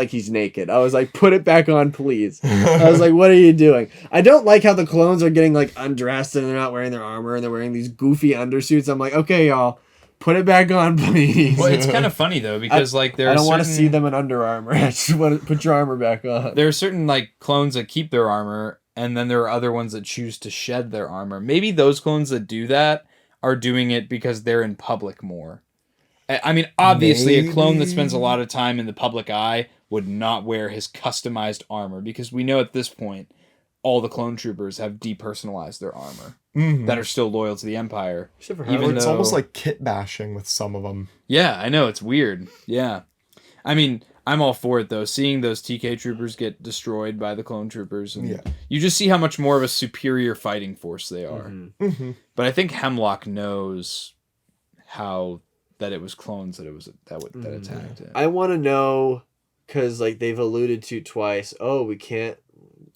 he's naked. I was like, put it back on, please. I was like, what are you doing? I don't like how the clones are getting like undressed and they're not wearing their armor and they're wearing these goofy undersuits. I'm like, okay, y'all, put it back on, please. Well, it's kind of funny though because like I don't want to see them in Under Armour. I just want to put your armor back on. There are certain like clones that keep their armor, and then there are other ones that choose to shed their armor. Maybe those clones that do that are doing it because they're in public more. I mean, obviously, a clone that spends a lot of time in the public eye would not wear his customized armor because we know at this point all the clone troopers have depersonalized their armor that are still loyal to the Empire. It's almost like kit bashing with some of them. Yeah, I know. It's weird. Yeah. I mean, I'm all for it, though. Seeing those TK troopers get destroyed by the clone troopers. And you just see how much more of a superior fighting force they are. But I think Hemlock knows how that it was clones that attacked it. I want to know, because like they've alluded to twice, we can't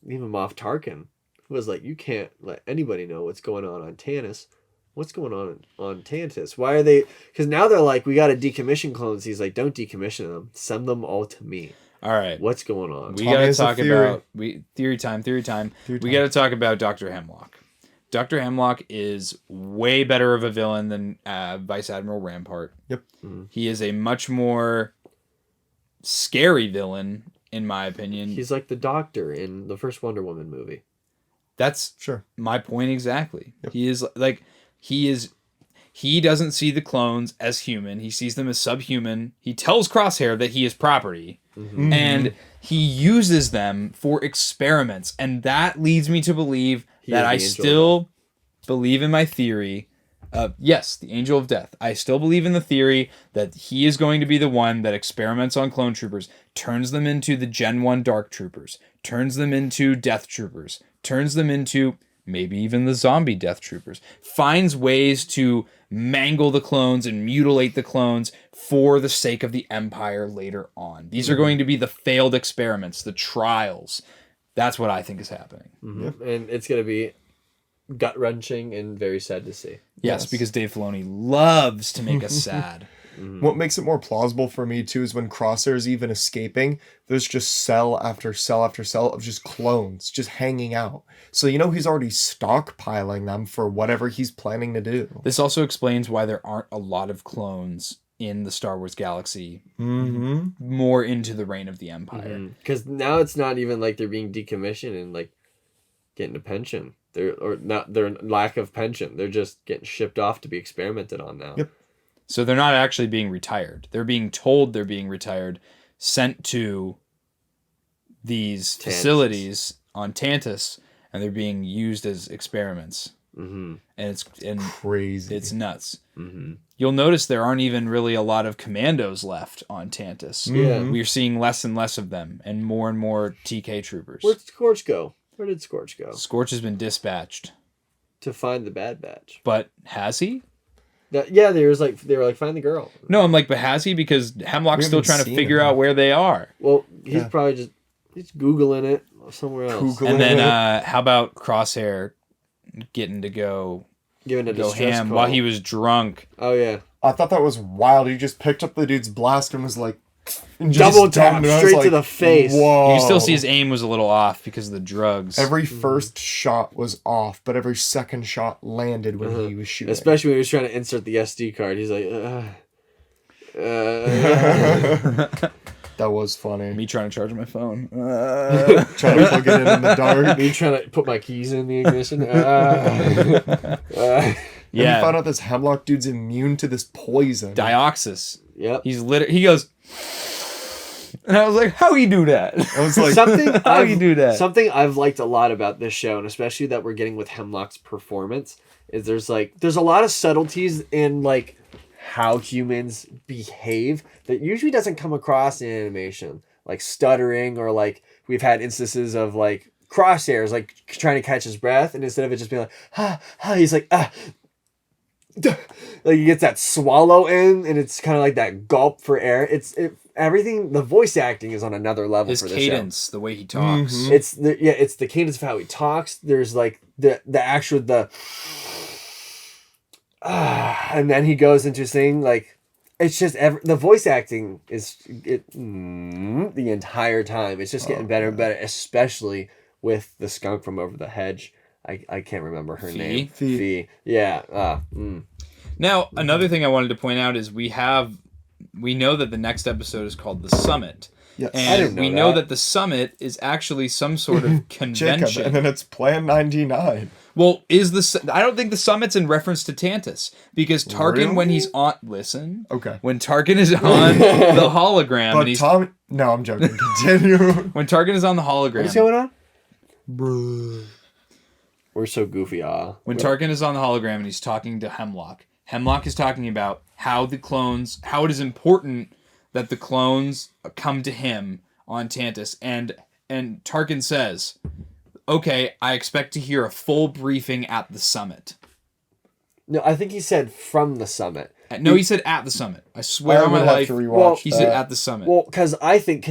leave him off Tarkin. It was like, you can't let anybody know what's going on Tanis. What's going on Tantus? Why are they... Because now they're like, we got to decommission clones. He's like, don't decommission them. Send them all to me. All right. What's going on? We got to talk about... Theory time. We got to talk about Dr. Hemlock. Dr. Hemlock is way better of a villain than Vice Admiral Rampart. Yep. He is a much more scary villain, in my opinion. He's like the Doctor in the first Wonder Woman movie. That's my point exactly. Yep. He doesn't see the clones as human. He sees them as subhuman. He tells Crosshair that he is property. And he uses them for experiments. And that leads me to believe that I still believe in my theory. Yes, the Angel of Death. I still believe in the theory that he is going to be the one that experiments on clone troopers, turns them into the Gen 1 Dark Troopers, turns them into Death Troopers, turns them into maybe even the zombie Death Troopers, finds ways to mangle the clones and mutilate the clones for the sake of the Empire later on. These are going to be the failed experiments, the trials. That's what I think is happening. And it's going to be gut-wrenching and very sad to see. Yes, because Dave Filoni loves to make us sad. What makes it more plausible for me, too, is when Crosshair's even escaping, there's just cell after cell after cell of just clones just hanging out. So, he's already stockpiling them for whatever he's planning to do. This also explains why there aren't a lot of clones in the Star Wars galaxy more into the reign of the Empire. Because now it's not even like they're being decommissioned and like getting a pension. Their lack of pension. They're just getting shipped off to be experimented on now. Yep. So they're not actually being retired. They're being told they're being retired, sent to these facilities on Tantus, and they're being used as experiments. Mm-hmm. And it's crazy. It's nuts. Mm-hmm. You'll notice there aren't even really a lot of commandos left on Tantus. Yeah. We're seeing less and less of them, and more TK troopers. Where'd Scorch go? Where did Scorch go? Scorch has been dispatched to find the Bad Batch. But has he? Yeah, they were like find the girl. No, I'm like, but has he? Because Hemlock's still trying to figure out where they are. Well, he's probably he's Googling it somewhere else. And then how about Crosshair getting to go ham while he was drunk? Oh yeah. I thought that was wild. He just picked up the dude's blast and was like, double tap straight to the face. Whoa. You still see his aim was a little off because of the drugs. Every first shot was off, but every second shot landed when he was shooting. Especially when he was trying to insert the SD card. He's like, That was funny. Me trying to charge my phone. Trying to plug it in the dark. Me trying to put my keys in the ignition. And you found out this Hemlock dude's immune to this poison. Dioxis. Yep. He goes, and I was like, how you do that? I was like, how you do that? Something I've liked a lot about this show, and especially that we're getting with Hemlock's performance, is there's a lot of subtleties in like how humans behave that usually doesn't come across in animation, like stuttering, or like we've had instances of like Crosshairs like trying to catch his breath, and instead of it just being like he's like like he gets that swallow in, and it's kind of like that gulp for air. Everything. The voice acting is on another level. His for this cadence, show. the way he talks. Mm-hmm. It's the cadence of how he talks. There's like the actual and then he goes into saying like it's just the voice acting is the entire time. It's just getting better and better, especially with the skunk from over the hedge. I can't remember her name. Fee. Yeah. Now, another thing I wanted to point out is we know that the next episode is called The Summit. Yes. And we know that the Summit is actually some sort of convention. Jacob, and then it's Plan 99. Well, I don't think the Summit's in reference to Tantus, because Tarkin, when he's on... Listen. Okay. When Tarkin is on the hologram... But Tom... No, I'm joking. Continue. When Tarkin is on the hologram... What's going on? Bruh. We're so goofy, When Tarkin is on the hologram and he's talking to Hemlock is talking about how it is important that the clones come to him on Tantus, and Tarkin says, okay, I expect to hear a full briefing at the Summit. No, I think he said from the Summit. No, he said at the Summit. I swear on my life. He said at the Summit. Well, because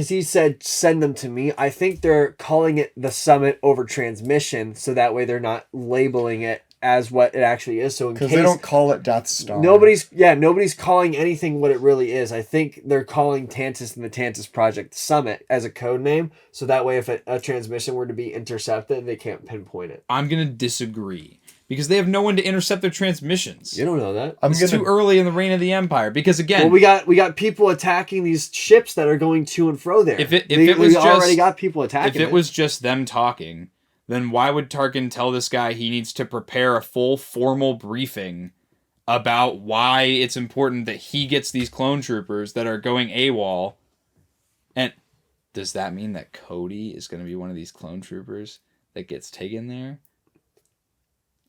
he said send them to me. I think they're calling it the Summit over transmission, so that way they're not labeling it as what it actually is. So because they don't call it Death Star. Nobody's calling anything what it really is. I think they're calling Tantus and the Tantus Project Summit as a code name, so that way if a transmission were to be intercepted, they can't pinpoint it. I'm gonna disagree. Because they have no one to intercept their transmissions. You don't know that. It's too early in the reign of the Empire. Because again, well, we got people attacking these ships that are going to and fro there. We already got people attacking. If it was just them talking, then why would Tarkin tell this guy he needs to prepare a full formal briefing about why it's important that he gets these clone troopers that are going AWOL? And does that mean that Cody is going to be one of these clone troopers that gets taken there?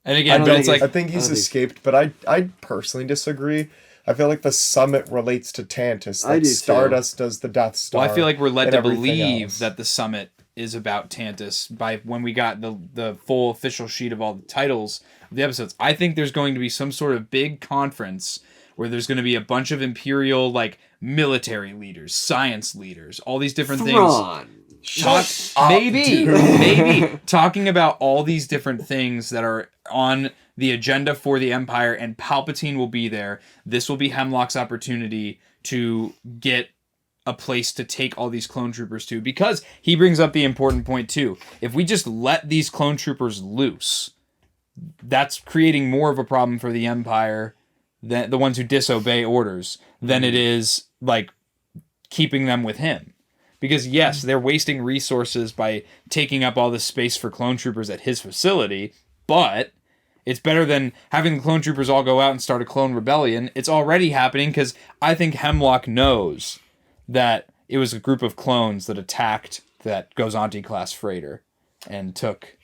And again, I think he's escaped, but I personally disagree. I feel like the Summit relates to Tantus. Like Stardust does the Death Star. Well, I feel like we're led to believe that the Summit is about Tantus by when we got the full official sheet of all the titles of the episodes. I think there's going to be some sort of big conference where there's going to be a bunch of Imperial military leaders, science leaders, all these different things. Maybe talking about all these different things that are on the agenda for the Empire, and Palpatine will be there. This will be Hemlock's opportunity to get a place to take all these clone troopers to, because he brings up the important point too. If we just let these clone troopers loose, that's creating more of a problem for the Empire, than the ones who disobey orders, than it is keeping them with him. Because yes, they're wasting resources by taking up all this space for clone troopers at his facility, but it's better than having the clone troopers all go out and start a clone rebellion. It's already happening because I think Hemlock knows that it was a group of clones that attacked that Gozanti class freighter and took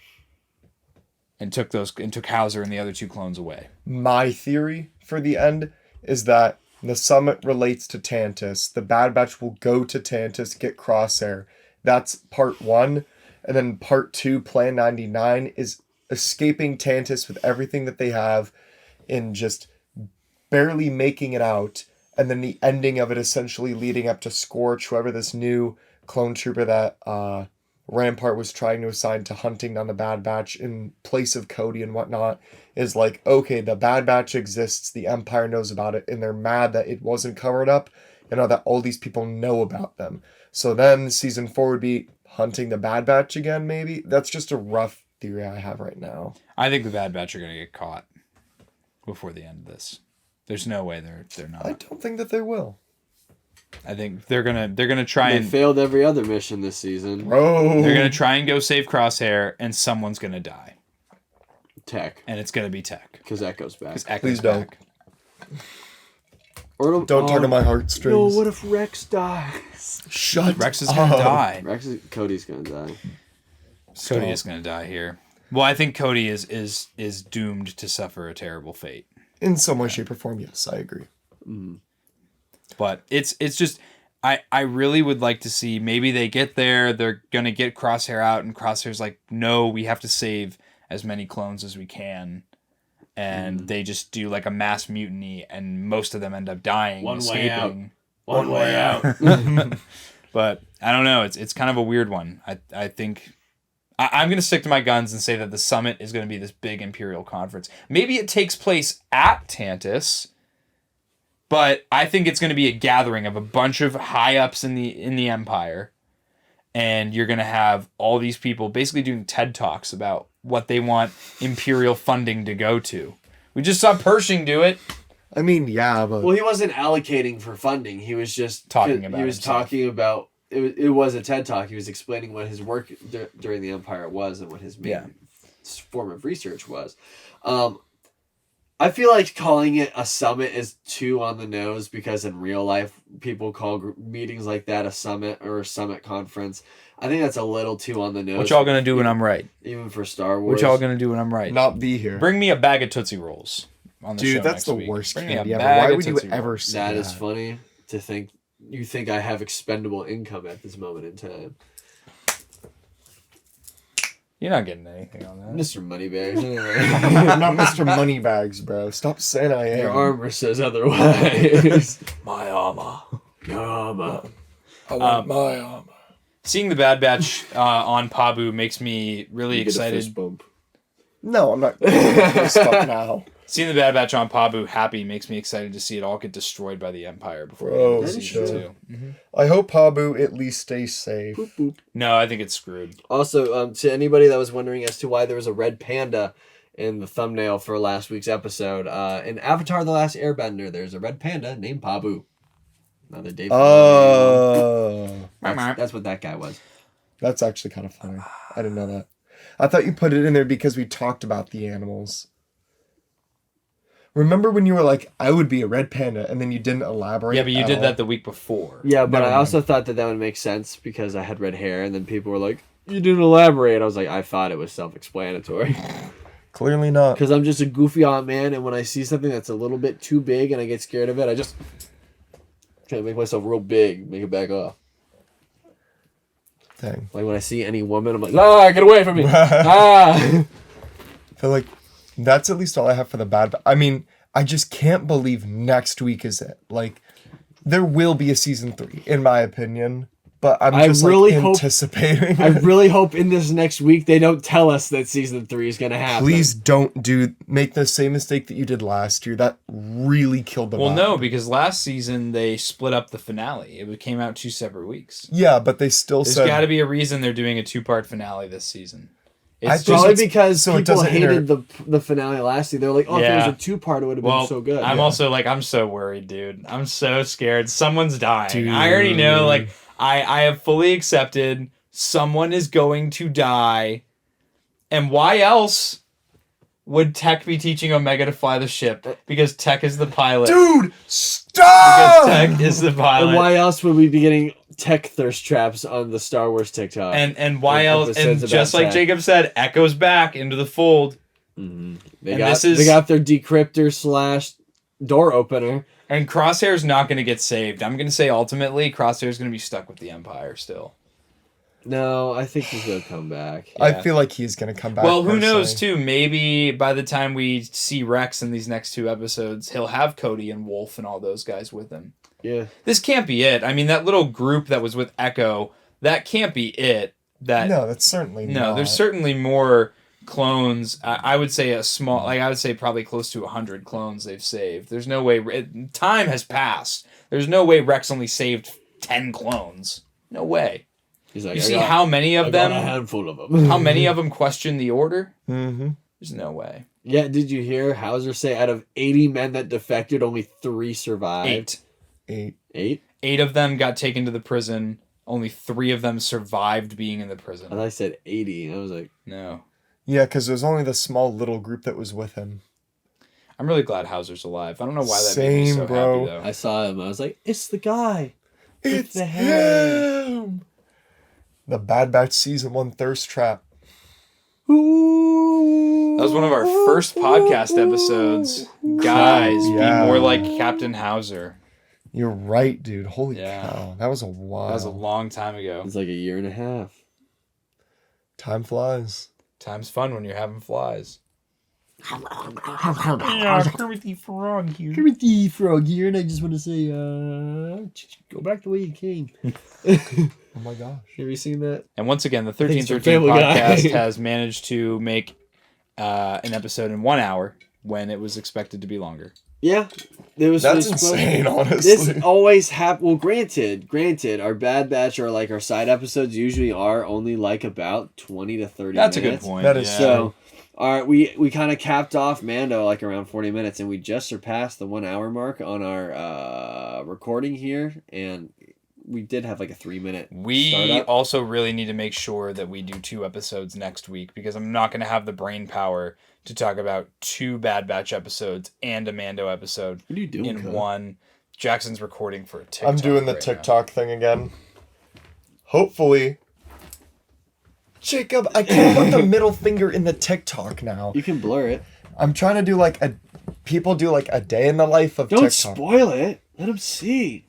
Hauser and the other 2 clones away. My theory for the end is that the summit relates to Tantus. The Bad Batch will go to Tantus, get Crosshair. That's part 1. And then part 2, Plan 99, is escaping Tantus with everything that they have and just barely making it out. And then the ending of it essentially leading up to Scorch, whoever this new clone trooper that Rampart was trying to assign to hunting down the Bad Batch in place of Cody and whatnot, is like, okay, the Bad Batch exists, the Empire knows about it, and they're mad that it wasn't covered up, and that all these people know about them. So then season 4 would be hunting the Bad Batch again, maybe? That's just a rough theory I have right now. I think the Bad Batch are going to get caught before the end of this. There's no way they're not. I don't think that they will. I think they're gonna try They and failed every other mission this season. Bro. they're gonna try and go save Crosshair, and someone's gonna die, Tech, and it's gonna be Tech. because Echo's back. Because Echo's Please don't. back. Or Don't tug on my heartstrings. No, what if Rex dies? Shut Rex is gonna die. Cody's gonna die. Cody is gonna die here. Well, I think Cody is doomed to suffer a terrible fate. In some way, shape, or form, yes, I agree. But it's just I really would like to see, maybe they get there, they're gonna get Crosshair out, and Crosshair's like, no, we have to save as many clones as we can. And they just do like a mass mutiny, and most of them end up dying. One escaping. way out. But I don't know. It's kind of a weird one. I think I'm going to stick to my guns and say that the summit is going to be this big Imperial conference. Maybe it takes place at Tantus, but I think it's going to be a gathering of a bunch of high ups in the Empire, and you're going to have all these people basically doing TED Talks about what they want Imperial funding to go to. We just saw Pershing do it. I mean, yeah, but... Well, he wasn't allocating for funding. He was just Talking about He was himself. talking about... It was a TED Talk. He was explaining what his work during the Empire was and what his main form of research was. I feel like calling it a summit is too on the nose, because in real life, people call meetings like that a summit or a summit conference. I think that's a little too on the nose. What y'all going to do when I'm right? Even for Star Wars. What y'all going to do when I'm right? Not be here. Bring me a bag of Tootsie Rolls on the show. Dude, that's next the week. worst Bring me a candy ever. bag Why of would you Tootsie ever Rolls. say That that? is funny to think. You think I have expendable income at this moment in time. You're not getting anything on that. Mr. Moneybags. I'm not Mr. Moneybags, bro. Stop saying I am. Your armor says otherwise. My armor. Your armor. I want my armor. Seeing the Bad Batch on Pabu makes me really You get a excited. fist bump. No, I'm not gonna stop now. Seeing the Bad Batch on Pabu happy makes me excited to see it all get destroyed by the Empire before the Bro, end of that is season true. 2. I hope Pabu at least stays safe. Boop, boop. No, I think it's screwed. Also, to anybody that was wondering as to why there was a red panda in the thumbnail for last week's episode, in Avatar: The Last Airbender, there's a red panda named Pabu. Another Dave. Oh. That's what that guy was. That's actually kind of funny. I didn't know that. I thought you put it in there because we talked about the animals. Remember when you were like, I would be a red panda, and then you didn't elaborate? Yeah, but you at did all? that the week before. Yeah, but Never I mind. also thought that would make sense because I had red hair, and then people were like, "You didn't elaborate." I was like, I thought it was self-explanatory. Clearly not. Because I'm just a goofy aunt man, and when I see something that's a little bit too big and I get scared of it, I just try to make myself real big, make it back off. Dang. Like when I see any woman, I'm like, get away from me. I feel like that's at least all I have for the bad. I mean, I just can't believe next week is it. Like, there will be a season 3, in my opinion. But I'm I just really like hope- anticipating. I really hope in this next week they don't tell us that season 3 is going to happen. Please don't make the same mistake that you did last year. That really killed the Well, vibe. no, because last season they split up the finale. It came out 2 separate weeks. Yeah, but they still There's said... got to be a reason they're doing a 2-part finale this season. I It's think Probably it's- because so it people doesn't hated the finale last year. They're like, if Yeah. it was a 2-part, it would have well, been so good. I'm also like, I'm so worried, dude. I'm so scared. Someone's dying. Dude. I already know, like, I have fully accepted someone is going to die. And why else would Tech be teaching Omega to fly the ship? Because Tech is the pilot. Dude, stop! Because Tech is the pilot. And why else would we be getting Tech thirst traps on the Star Wars TikTok? And why else? And just like Jacob said, Echo's back into the fold. Mm-hmm. They got their decryptor / door opener. And Crosshair's not going to get saved. I'm going to say ultimately Crosshair's going to be stuck with the Empire still. No, I think he's going to come back. Yeah. I feel like he's going to come back. Well, who knows, too? Maybe by the time we see Rex in these next 2 episodes, he'll have Cody and Wolf and all those guys with him. Yeah. This can't be it. I mean, that little group that was with Echo, that can't be it. No, that's certainly not. No, there's certainly more clones. I would say I would say probably close to 100 clones they've saved. There's no way. Time has passed. There's no way Rex only saved 10 clones. No way. He's like, you see how many of them? A handful of them. How many of them question the order? Mm-hmm. There's no way. Yeah, did you hear Hauser say out of 80 men that defected, only 3 survived? 8. 8 of them got taken to the prison. Only 3 of them survived being in the prison. And I said 80. I was like, no. Yeah, because it was only the small little group that was with him. I'm really glad Hauser's alive. I don't know why that made me so bro. happy, though. I saw him. I was like, it's the guy. It's the him. The Bad Batch Season 1 thirst trap. Ooh. That was one of our first podcast episodes. Guys, Yeah. be more like Captain Hauser. You're right, dude. Holy cow. That was a while. That was a long time ago. It's like a year and a half. Time flies. Time's fun when you're having flies. Kermit the Frog here. Kermit the Frog here, and I just want to say, go back the way you came. Oh my gosh. Have you seen that? And once again, the Thanks for 1313 Family Guy. podcast has managed to make an episode in 1 hour when it was expected to be longer. Yeah. That's insane, honestly. This always happens. Well, granted, our Bad Batch or like our side episodes usually are only like about 20 to 30 That's minutes. a good point. That is So, we kind of capped off Mando like around 40 minutes, and we just surpassed the 1 hour mark on our recording here, and we did have like a 3-minute We startup. also really need to make sure that we do 2 episodes next week because I'm not going to have the brain power to talk about 2 Bad Batch episodes and a Mando episode What are you doing, Mm-hmm. in one. Jackson's recording for a TikTok. I'm doing the right TikTok thing again. Hopefully. Jacob, I can't put the middle finger in the TikTok now. You can blur it. I'm trying to do like people do like a day in the life of Don't TikTok. spoil it. Let him see.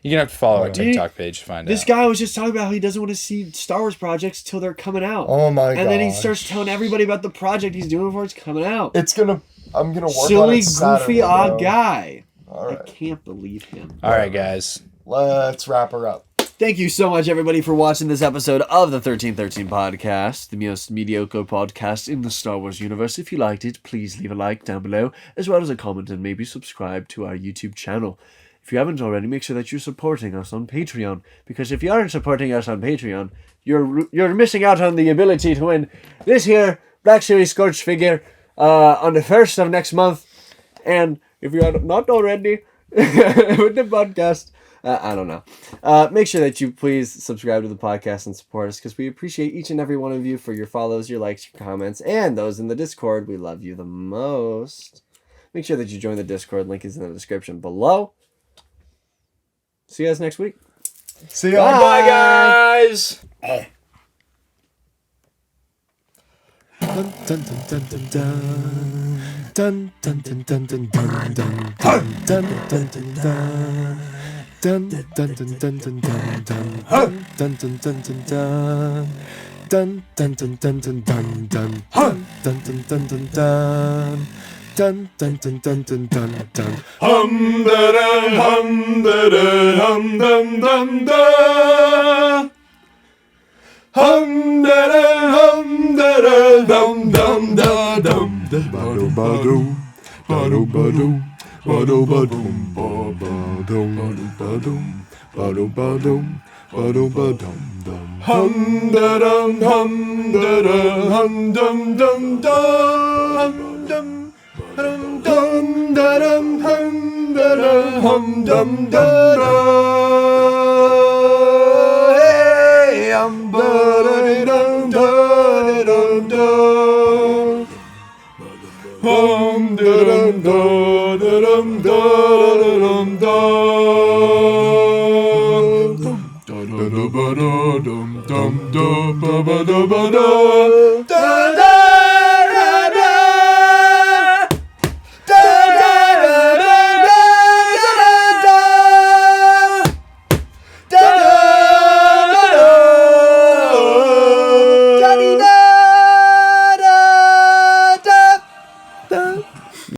You're going to have to follow our Dude, TikTok page to find This out. guy was just talking about how he doesn't want to see Star Wars projects till they're coming out. Oh my god. And then he starts telling everybody about the project he's doing before it's coming out. I'm gonna work on Silly, it Saturday, goofy, odd bro. guy. All I right. can't believe him. All right, guys. Let's wrap her up. Thank you so much, everybody, for watching this episode of the 1313 podcast, the most mediocre podcast in the Star Wars universe. If you liked it, please leave a like down below, as well as a comment, and maybe subscribe to our YouTube channel. If you haven't already, make sure that you're supporting us on Patreon, because if you aren't supporting us on Patreon, you're missing out on the ability to win this here Black Series Scorch figure on the 1st of next month. And if you are not already with the podcast, I don't know. Make sure that you please subscribe to the podcast and support us, because we appreciate each and every one of you for your follows, your likes, your comments, and those in the Discord. We love you the most. Make sure that you join the Discord. Link is in the description below. See you guys next week. See you. Bye, guys. Dun dun dun dun dun dun dun dun dun dun dun dun dun dun dun dun. Dun dun dun dun dun dun dun dun dun dun dun dun dun. Dun dun dun dun dun dun dun dun dun dun dun dun dun. Dun dun dun dun dun dun dun. Hum da da hum da da hum dum dum da. Hum da da hum da da dum dum da dum da ba ba dum ba dum ba dum ba dum ba dum ba ba dum ba dum ba dum ba dum ba dum ba dum dum. Hum da dum hum da da hum dum dum dum dum. Dum dum da dum hum da da hum dum da da. Da